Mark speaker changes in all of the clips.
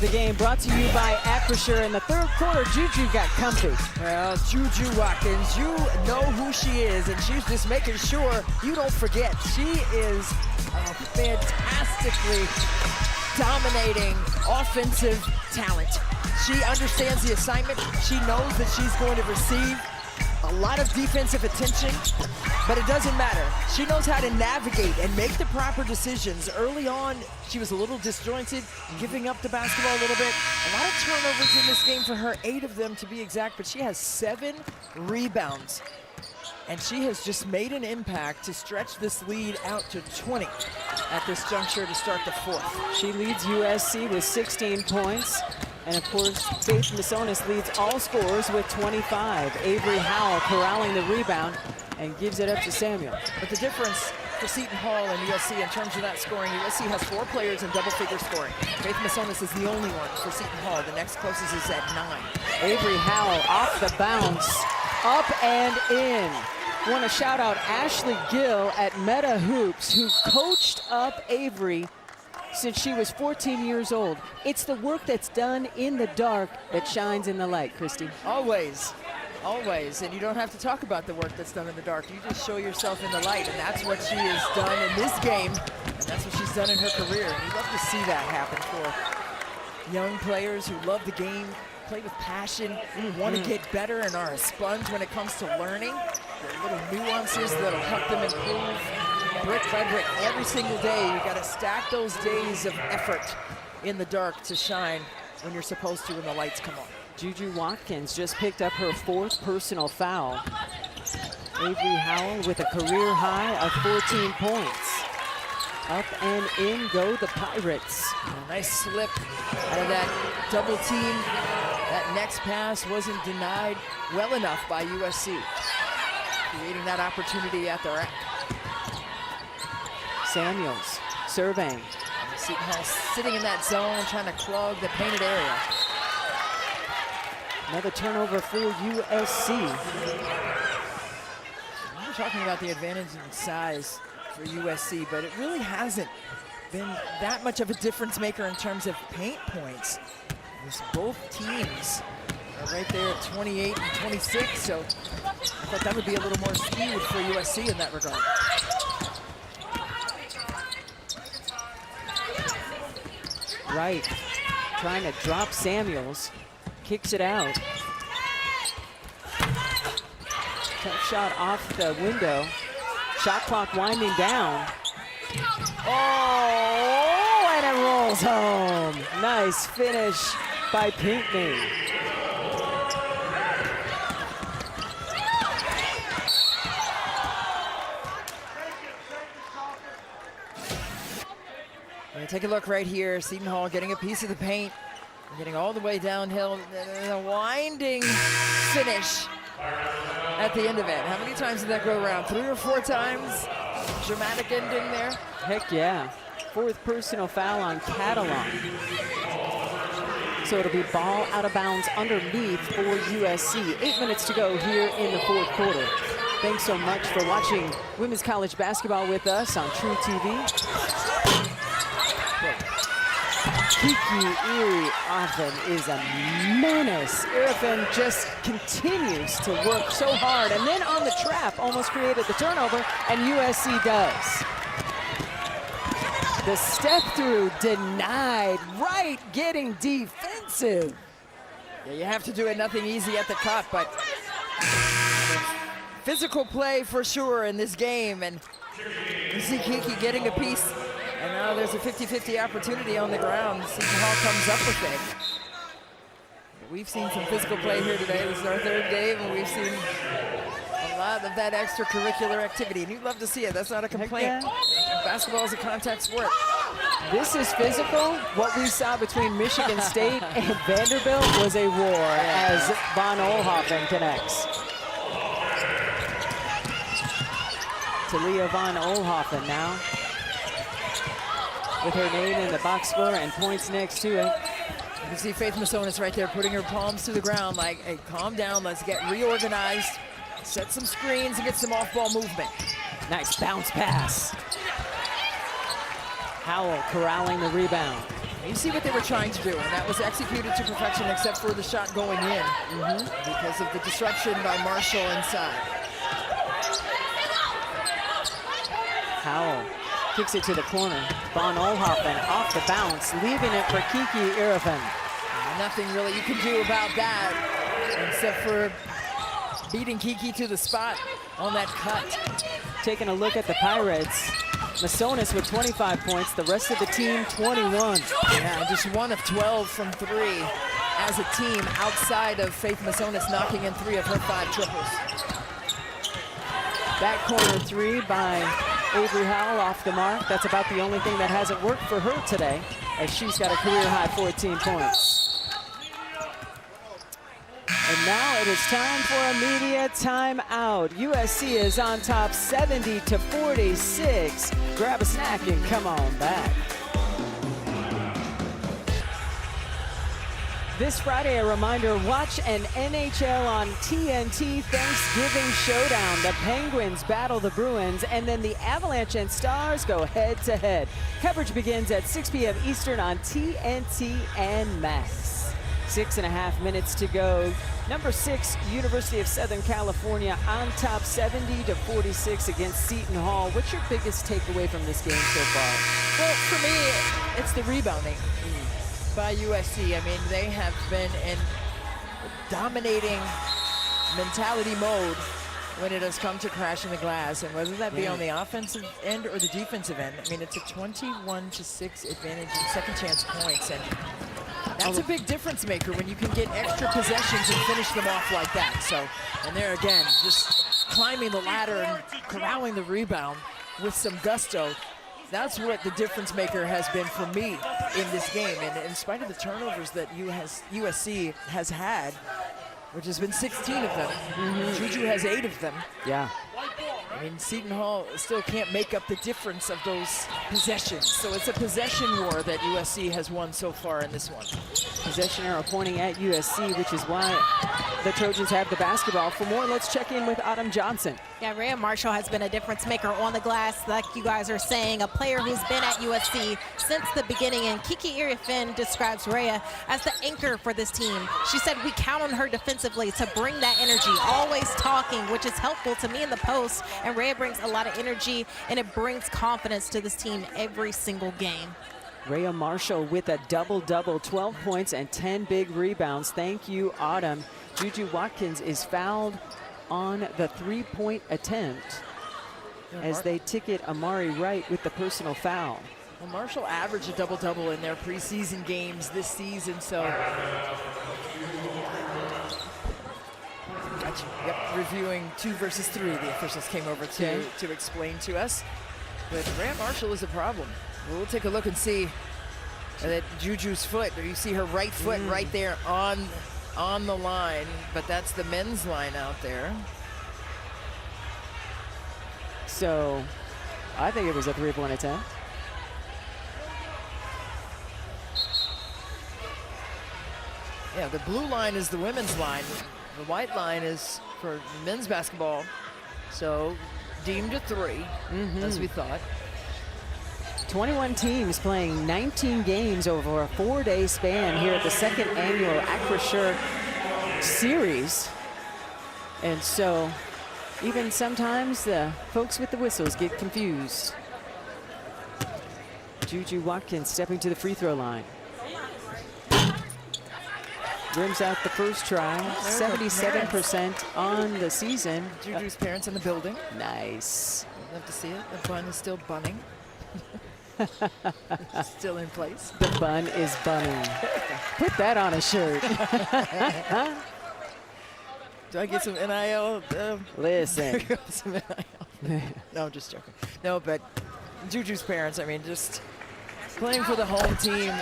Speaker 1: The game brought to you by Acrisure. In the third quarter, JuJu got comfy.
Speaker 2: Well, JuJu Watkins, you know who she is, and she's just making sure you don't forget. She is a fantastically dominating offensive talent. She understands the assignment. She knows that she's going to receive a lot of defensive attention, but it doesn't matter. She knows how to navigate and make the proper decisions. Early on, she was a little disjointed, giving up the basketball a little bit. A lot of turnovers in this game for her, 8 of them to be exact, but she has 7 rebounds. And she has just made an impact to stretch this lead out to 20 at this juncture to start the fourth.
Speaker 1: She leads USC with 16 points. And of course, Faith Massonis leads all scorers with 25. Avery Howell corralling the rebound and gives it up to Samuel.
Speaker 2: But the difference for Seton Hall and USC in terms of that scoring, USC has 4 players in double-figure scoring. Faith Massonis is the only one for Seton Hall. The next closest is at 9.
Speaker 1: Avery Howell off the bounce, up and in. Want to shout out Ashley Gill at Meta Hoops, who coached up Avery since she was 14 years old. It's the work that's done in the dark that shines in the light, Christy.
Speaker 2: Always, always. And you don't have to talk about the work that's done in the dark. You just show yourself in the light, and that's what she has done in this game, and that's what she's done in her career. And you love to see that happen for young players who love the game, play with passion, want to get better, and are a sponge when it comes to learning. The little nuances that'll help them improve brick by brick every single day. You got to stack those days of effort in the dark to shine when you're supposed to when the lights come on.
Speaker 1: JuJu Watkins just picked up her 4th personal foul. Avery Howell with a career high of 14 points. Up and in go the Pirates.
Speaker 2: A nice slip out of that double team. That next pass wasn't denied well enough by USC, creating that opportunity at the rack.
Speaker 1: Samuels surveying.
Speaker 2: Seton Hall sitting in that zone, trying to clog the painted area.
Speaker 1: Another turnover for USC.
Speaker 2: We're talking about the advantage in size for USC, but it really hasn't been that much of a difference maker in terms of paint points. As both teams are right there at 28 and 26, so I thought that would be a little more skewed for USC in that regard.
Speaker 1: Right, trying to drop Samuels, kicks it out. Tough shot off the window. Shot clock winding down. Oh, and it rolls home. Nice finish by Pinkney.
Speaker 2: Take a look right here. Seton Hall getting a piece of the paint, getting all the way downhill. A winding finish at the end of it. How many times did that go around? 3 or 4 times? Dramatic ending there.
Speaker 1: Heck yeah. 4th personal foul on Catalan. So it'll be ball out of bounds underneath for USC. 8 minutes to go here in the 4th quarter. Thanks so much for watching women's college basketball with us on True TV. Kiki Iri-Offen is a menace. Iri-Offen just continues to work so hard, and then on the trap almost created the turnover, and USC does. The step through denied, right, getting defensive.
Speaker 2: Yeah, you have to do it, nothing easy at the cup, but physical play for sure in this game, and you see Kiki getting a piece. And now there's a 50-50 opportunity on the ground. Seton Hall comes up with it. But we've seen some physical play here today. This is our 3rd game, and we've seen a lot of that extracurricular activity. And you'd love to see it. That's not a complaint.
Speaker 1: Yeah.
Speaker 2: Basketball is a contact sport.
Speaker 1: This is physical. What we saw between Michigan State and Vanderbilt was a war as Von Oelhoffen connects. Talia Von Oelhoffen now, with her name in the box score and points next to it.
Speaker 2: You can see Faith Massonis right there putting her palms to the ground like, hey, calm down, let's get reorganized, set some screens and get some off-ball movement.
Speaker 1: Nice bounce pass. Howell corralling the rebound.
Speaker 2: You see what they were trying to do, and that was executed to perfection except for the shot going in because of the disruption by Marshall inside.
Speaker 1: Howell kicks it to the corner. Von Oelhoffen off the bounce, leaving it for Kiki Irvin.
Speaker 2: Nothing really you can do about that except for beating Kiki to the spot on that cut.
Speaker 1: Taking a look at the Pirates. Masonis with 25 points, the rest of the team 21.
Speaker 2: Yeah, just 1 of 12 from 3 as a team outside of Faith Masonis knocking in 3 of her 5 triples.
Speaker 1: That corner 3 by Avery Howell off the mark. That's about the only thing that hasn't worked for her today, as she's got a career-high 14 points. And now it is time for a media timeout. USC is on top 70-46. Grab a snack and come on back. This Friday, a reminder, watch an NHL on TNT Thanksgiving Showdown. The Penguins battle the Bruins, and then the Avalanche and Stars go head-to-head. Coverage begins at 6 p.m. Eastern on TNT and Max. 6.5 minutes to go. Number 6, University of Southern California on top 70-46 against Seton Hall. What's your biggest takeaway from this game so far?
Speaker 2: Well, for me, it's the rebounding by USC. I mean, they have been in dominating mentality mode when it has come to crashing the glass, and whether that be on the offensive end or the defensive end. I mean, it's a 21-6 advantage in second chance points, and that's a big difference maker when you can get extra possessions and finish them off like that. So, and there again, just climbing the ladder and corralling the rebound with some gusto. That's what the difference maker has been for me in this game. And in spite of the turnovers that USC has had, which has been 16 of them, JuJu has 8 of them.
Speaker 1: Yeah.
Speaker 2: I mean, Seton Hall still can't make up the difference of those possessions. So it's a possession war that USC has won so far in this one.
Speaker 1: Possession arrow pointing at USC, which is why the Trojans have the basketball. For more, let's check in with Autumn Johnson.
Speaker 3: Yeah, Rhea Marshall has been a difference maker on the glass, like you guys are saying, a player who's been at USC since the beginning. And Kiki Irvin describes Rhea as the anchor for this team. She said we count on her defensively to bring that energy, always talking, which is helpful to me in the post. And Rhea brings a lot of energy, and it brings confidence to this team every single game.
Speaker 1: Rhea Marshall with a double-double, 12 points and 10 big rebounds. Thank you, Autumn. JuJu Watkins is fouled on the three-point attempt as they ticket Amari Wright with the personal foul.
Speaker 2: Well, Marshall averaged a double-double in their preseason games this season, so. Yep, reviewing 2 versus 3, the officials came over to explain to us. But Rhea Marshall is a problem. We'll take a look and see that JuJu's foot. You see her right foot right there on the line, but that's the men's line out there.
Speaker 1: So I think it was a three-point attempt.
Speaker 2: Yeah, the blue line is the women's line. The white line is for men's basketball. So deemed a 3, as we thought.
Speaker 1: 21 teams playing 19 games over a 4-day span here at the second annual Acrisure Series. And so even sometimes the folks with the whistles get confused. JuJu Watkins stepping to the free throw line. Rims out the first try, 77% on the season.
Speaker 2: JuJu's parents in the building.
Speaker 1: Nice.
Speaker 2: Love to see it. The bun is still bunning. Still in place.
Speaker 1: The bun is bunning. Put that on a shirt.
Speaker 2: Do I get some NIL?
Speaker 1: Listen.
Speaker 2: Some NIL. No, I'm just joking. No, but JuJu's parents, I mean, just playing for the home team.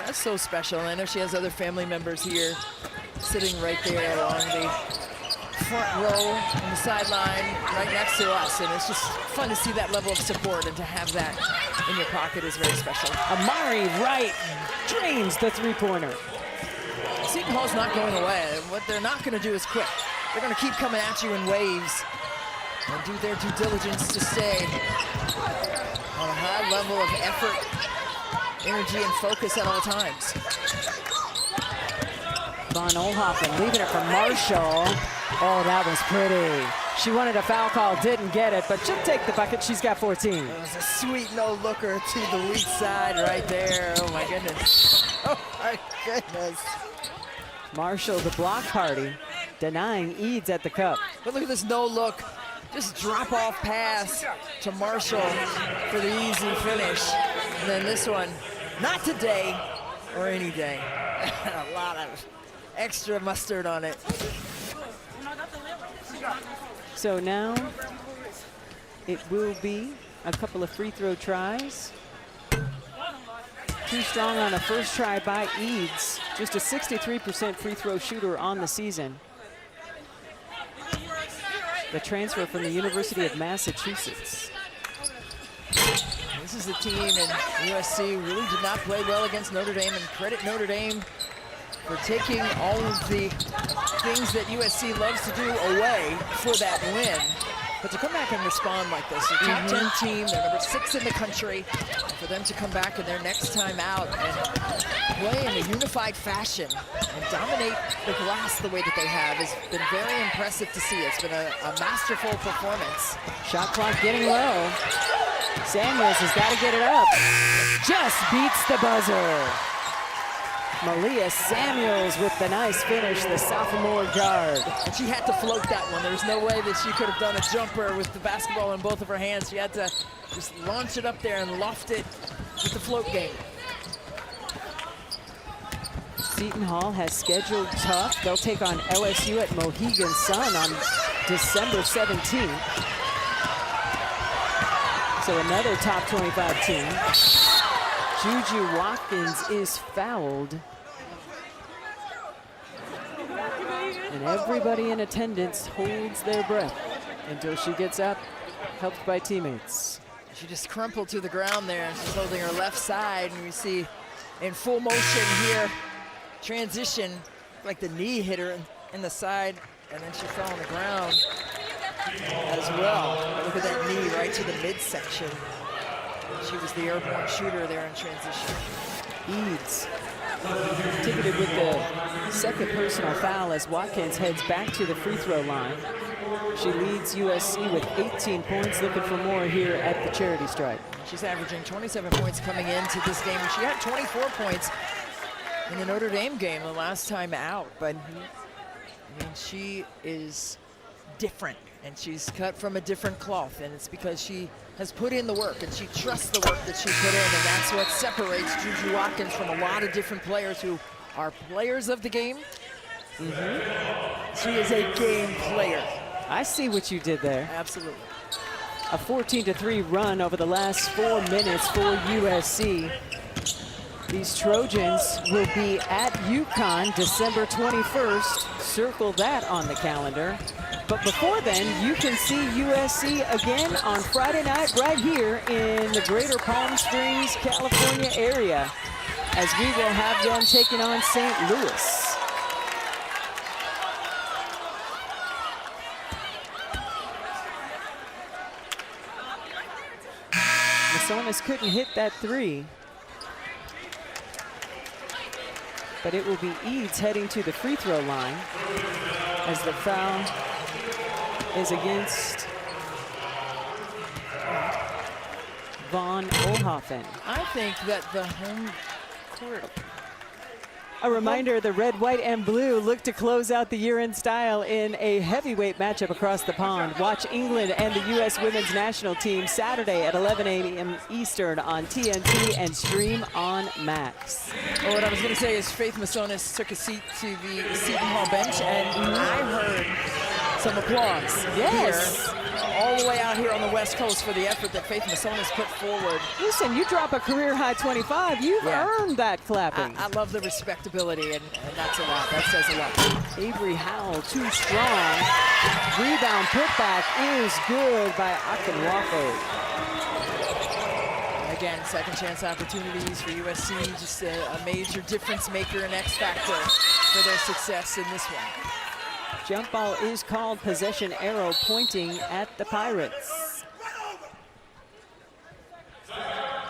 Speaker 2: That's so special. And I know she has other family members here sitting right there along the front row on the sideline right next to us. And it's just fun to see that level of support, and to have that in your pocket is very special.
Speaker 1: Amari Wright drains the three-pointer.
Speaker 2: Seton Hall's not going away. What they're not going to do is quit. They're going to keep coming at you in waves and do their due diligence to stay on a high level of effort energy and focus at all times.
Speaker 1: Von Oelhoffen leaving it for Marshall. Oh, that was pretty. She wanted a foul call, didn't get it, but she'll take the bucket. She's got 14.
Speaker 2: It was a sweet no-looker to the weak side right there. Oh, my goodness. Oh, my goodness.
Speaker 1: Marshall, the block party, denying Eads at the cup.
Speaker 2: But look at this no-look. Just drop-off pass to Marshall for the easy finish. And then this one, not today or any day. A lot of extra mustard on it.
Speaker 1: So now it will be a couple of free throw tries. Too strong on a first try by Eads. Just a 63% free throw shooter on the season. The transfer from the University of Massachusetts.
Speaker 2: This is the team, and USC really did not play well against Notre Dame, and credit Notre Dame for taking all of the things that USC loves to do away for that win. But to come back and respond like this, a top 10 team, they're number 6 in the country, and for them to come back in their next time out and play in a unified fashion and dominate the glass the way that they have has been very impressive to see. It's been a masterful performance.
Speaker 1: Shot clock getting low. Samuels has got to get it up. Just beats the buzzer. Malia Samuels with the nice finish, the sophomore guard.
Speaker 2: And she had to float that one. There was no way that she could have done a jumper with the basketball in both of her hands. She had to just launch it up there and loft it with the float game.
Speaker 1: Seton Hall has scheduled tough. They'll take on LSU at Mohegan Sun on December 17th. So another top 25 team. JuJu Watkins is fouled. And everybody in attendance holds their breath until she gets up, helped by teammates.
Speaker 2: She just crumpled to the ground there, and she's holding her left side, and we see in full motion here, transition, like the knee hit her in the side, and then she fell on the ground as well. But look at that knee right to the midsection. She was the airborne shooter there in transition.
Speaker 1: Eads ticketed with the second personal foul as Watkins heads back to the free throw line. She leads USC with 18 points, looking for more here at the charity stripe.
Speaker 2: She's averaging 27 points coming into this game. She had 24 points in the Notre Dame game the last time out, but I mean, she is different, and she's cut from a different cloth, and it's because she has put in the work, and she trusts the work that she put in, and that's what separates JuJu Watkins from a lot of different players who are players of the game. She is a game player.
Speaker 1: I see what you did there.
Speaker 2: Absolutely.
Speaker 1: A 14-3 run over the last 4 minutes for USC. These Trojans will be at UConn December 21st. Circle that on the calendar. But before then, you can see USC again on Friday night right here in the greater Palm Springs, California area, as we will have them taking on St. Louis. Masonius couldn't hit that three, but it will be Eads heading to the free throw line as the foul is against Von Oelhoffen.
Speaker 2: I think that the home court.
Speaker 1: A reminder, the red, white, and blue look to close out the year in style in a heavyweight matchup across the pond. Watch England and the U.S. women's national team Saturday at 11 a.m. Eastern on TNT and stream on Max.
Speaker 2: Well, what I was going to say is Faith Masonius took a seat to the Seton Hall bench, and I heard some applause here, all the way out here on the West Coast for the effort that Faith Masonius put forward.
Speaker 1: Listen, you drop a career-high 25, you've earned that clapping.
Speaker 2: I love the respectability, and that's a lot. That says a lot.
Speaker 1: Avery Howell, too strong. Rebound putback is good by Akinwafo.
Speaker 2: Again, second chance opportunities for USC, just a major difference maker and X factor for their success in this one.
Speaker 1: Jump ball is called, possession arrow pointing at the Pirates.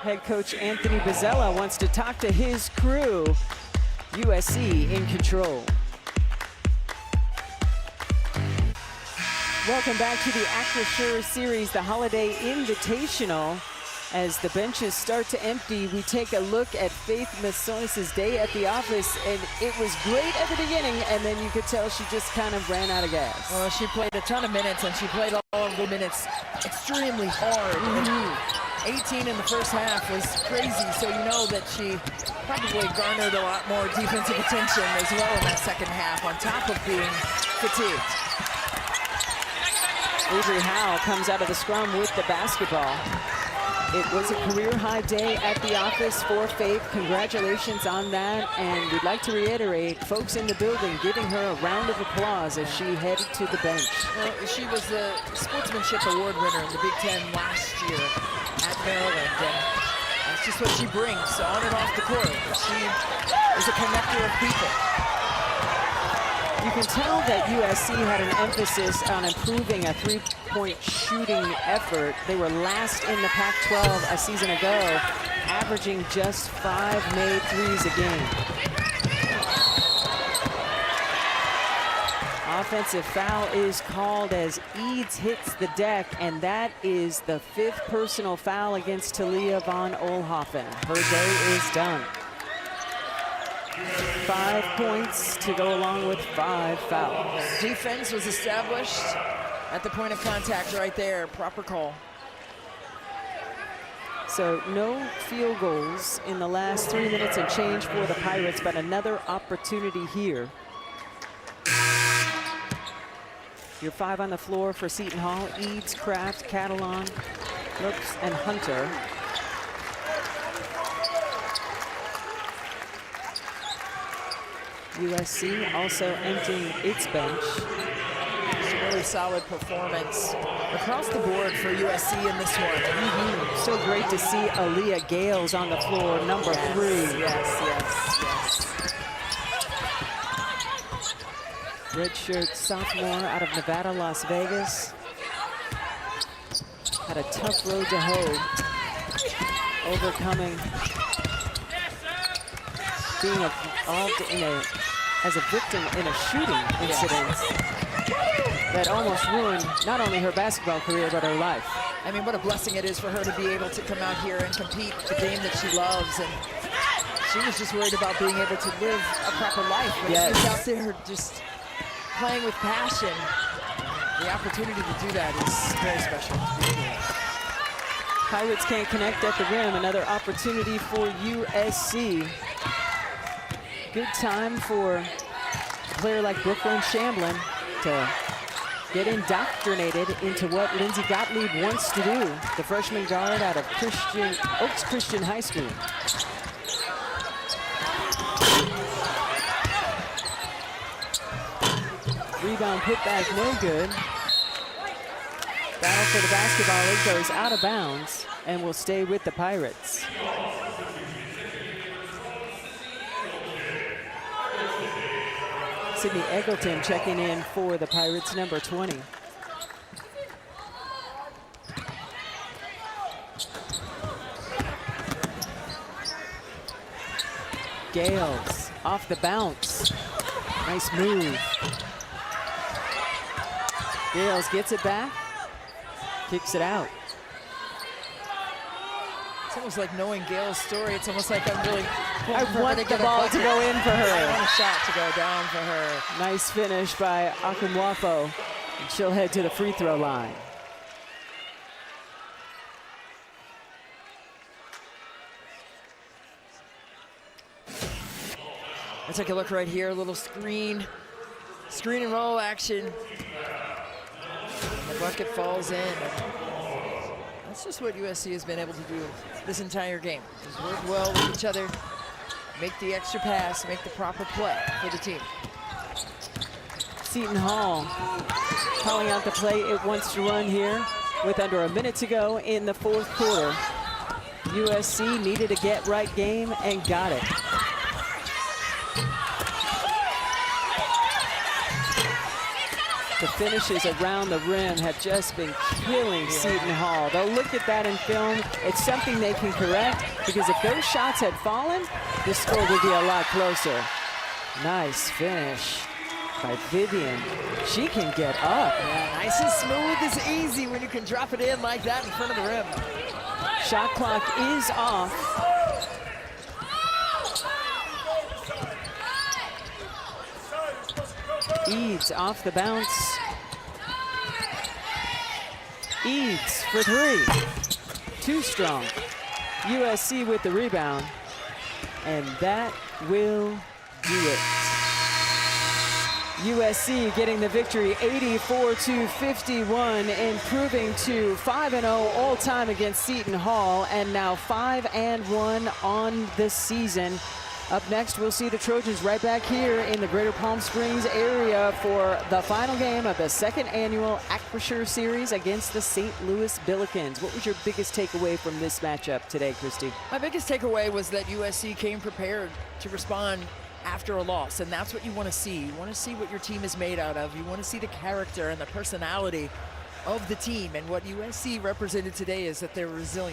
Speaker 1: Head coach Anthony Bozzella wants to talk to his crew. USC in control. Welcome back to the Acrisure Series, the Holiday Invitational. As the benches start to empty, we take a look at Faith Massonis's day at the office, and it was great at the beginning, and then you could tell she just kind of ran out of gas.
Speaker 2: Well, she played a ton of minutes, and she played all of the minutes extremely hard. 18 in the first half was crazy, so you know that she probably garnered a lot more defensive attention as well in that second half, on top of being fatigued.
Speaker 1: Avery Howe comes out of the scrum with the basketball. It was a career-high day at the office for Faith. Congratulations on that, and we'd like to reiterate, folks in the building giving her a round of applause as she headed to the bench.
Speaker 2: Well, she was the Sportsmanship Award winner in the Big Ten last year at Maryland, and that's just what she brings on and off the court. She is a connector of people.
Speaker 1: You can tell that USC had an emphasis on improving a three-point shooting effort. They were last in the Pac-12 a season ago, averaging just 5 made threes a game. Offensive foul is called as Eads hits the deck, and that is the 5th personal foul against Talia von Oelhoffen. Her day is done. 5 points to go along with 5 fouls.
Speaker 2: Defense was established at the point of contact right there. Proper call.
Speaker 1: So no field goals in the last 3 minutes and change for the Pirates, but another opportunity here. Your 5 on the floor for Seton Hall: Eads, Kraft, Catalon, Brooks, and Hunter. USC also emptying its bench.
Speaker 2: It's a really solid performance across the board for USC in this one.
Speaker 1: So great to see Aaliyah Gales on the floor, number 3.
Speaker 2: Yes.
Speaker 1: Redshirt sophomore out of Nevada, Las Vegas. Had a tough road to hoe, overcoming being involved in as a victim in a shooting incident that almost ruined not only her basketball career, but her life.
Speaker 2: I mean, what a blessing it is for her to be able to come out here and compete the game that she loves. And she was just worried about being able to live a proper life. But
Speaker 1: yes,
Speaker 2: she's out there just playing with passion. The opportunity to do that is very special.
Speaker 1: Pirates can't connect at the rim. Another opportunity for USC. Good time for a player like Brooklyn Shamblin to get indoctrinated into what Lindsey Gottlieb wants to do. The freshman guard out of Oaks Christian High School. Rebound put back, no good. Battle for the basketball. It goes out of bounds and will stay with the Pirates. Sydney Eggleton checking in for the Pirates, number 20. Gales off the bounce. Nice move. Gales gets it back, kicks it out.
Speaker 2: It's almost like knowing Gail's story. It's almost like I'm really
Speaker 1: I want the ball to go in for her.
Speaker 2: I want a shot to go down for her.
Speaker 1: Nice finish by Akumwafo. And she'll head to the free throw line.
Speaker 2: Let's take a look right here. A little screen and roll action. And the bucket falls in. That's just what USC has been able to do this entire game. Just work well with each other, make the extra pass, make the proper play for the team.
Speaker 1: Seton Hall calling out the play it wants to run here with under a minute to go in the 4th quarter. USC needed a get-right game and got it. The finishes around the rim have just been killing Seton Hall. They'll look at that in film. It's something they can correct, because if those shots had fallen, the score would be a lot closer. Nice finish by Vivian. She can get up.
Speaker 2: Yeah, nice and smooth is easy when you can drop it in like that in front of the rim.
Speaker 1: Shot clock is off. Eads off the bounce. Eads for three. Too strong. USC with the rebound. And that will do it. USC getting the victory 84-51, improving to 5-0 all time against Seton Hall, and now 5-1 on the season. Up next, we'll see the Trojans right back here in the Greater Palm Springs area for the final game of the second annual Acrisure Series against the St. Louis Billikens. What was your biggest takeaway from this matchup today, Christy?
Speaker 2: My biggest takeaway was that USC came prepared to respond after a loss, and that's what you want to see. You want to see what your team is made out of. You want to see the character and the personality of the team, and what USC represented today is that they're resilient.